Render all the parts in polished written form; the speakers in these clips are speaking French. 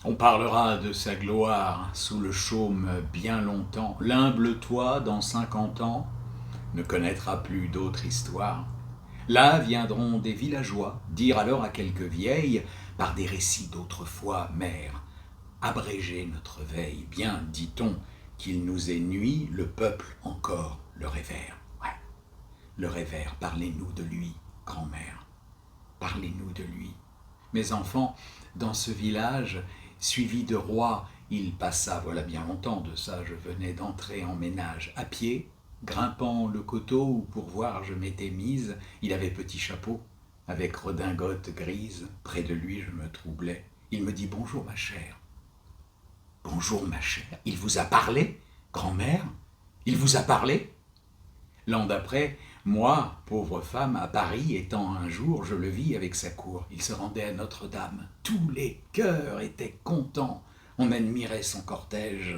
On parlera de sa gloire sous le chaume bien longtemps. L'humble toi, dans 50 ans, ne connaîtra plus d'autre histoire. Là viendront des villageois dire alors à quelques vieilles, par des récits d'autrefois, mère, abrégez notre veille. Bien, dit-on, qu'il nous est nuit, le peuple encore le révère. Ouais, le révère, parlez-nous de lui, grand-mère. Parlez-nous de lui. Mes enfants, dans ce village, suivi de rois, il passa, voilà bien longtemps de ça, je venais d'entrer en ménage, à pied, grimpant le coteau où pour voir je m'étais mise, il avait petit chapeau, avec redingote grise, près de lui je me troublais. Il me dit bonjour ma chère. Bonjour ma chère, il vous a parlé, grand-mère? Il vous a parlé? L'an d'après, moi, pauvre femme, à Paris, étant un jour, je le vis avec sa cour. Il se rendait à Notre-Dame. Tous les cœurs étaient contents. On admirait son cortège.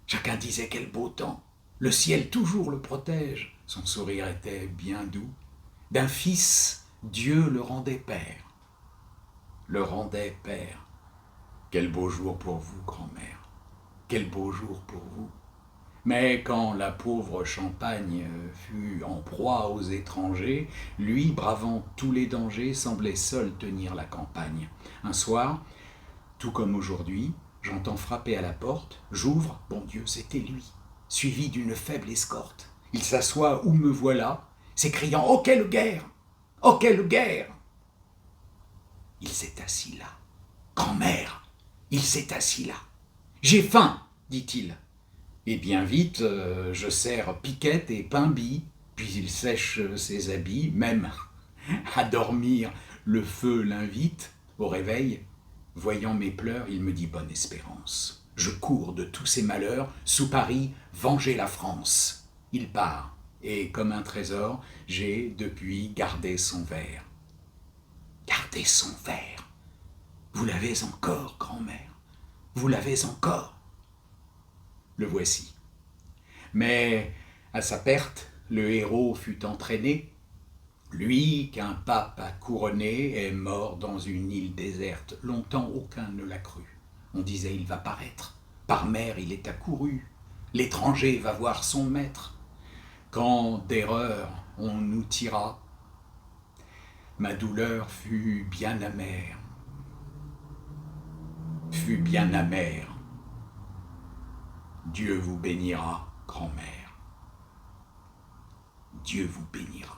Chacun disait quel beau temps. Le ciel toujours le protège. Son sourire était bien doux. D'un fils, Dieu le rendait père. Le rendait père. Quel beau jour pour vous, grand-mère. Quel beau jour pour vous. Mais quand la pauvre Champagne fut en proie aux étrangers, lui, bravant tous les dangers, semblait seul tenir la campagne. Un soir, tout comme aujourd'hui, j'entends frapper à la porte, j'ouvre, bon Dieu, c'était lui, suivi d'une faible escorte. Il s'assoit où me voilà, s'écriant « Oh, quelle guerre! Oh, quelle guerre !» Il s'est assis là. « Grand-mère, il s'est assis là. J'ai faim, dit-il. Et bien vite, je sers piquette et pain-bis, puis il sèche ses habits, même à dormir, le feu l'invite. Au réveil, voyant mes pleurs, il me dit bonne espérance. Je cours de tous ces malheurs, sous Paris, venger la France. Il part, et comme un trésor, j'ai depuis gardé son verre. Gardez son verre. Vous l'avez encore, grand-mère. Vous l'avez encore. Le voici. Mais à sa perte, le héros fut entraîné. Lui, qu'un pape a couronné, est mort dans une île déserte. Longtemps, aucun ne l'a cru. On disait, il va paraître. Par mer, il est accouru. L'étranger va voir son maître. Quand d'erreur on nous tira, ma douleur fut bien amère. Fut bien amère. Dieu vous bénira, grand-mère. Dieu vous bénira.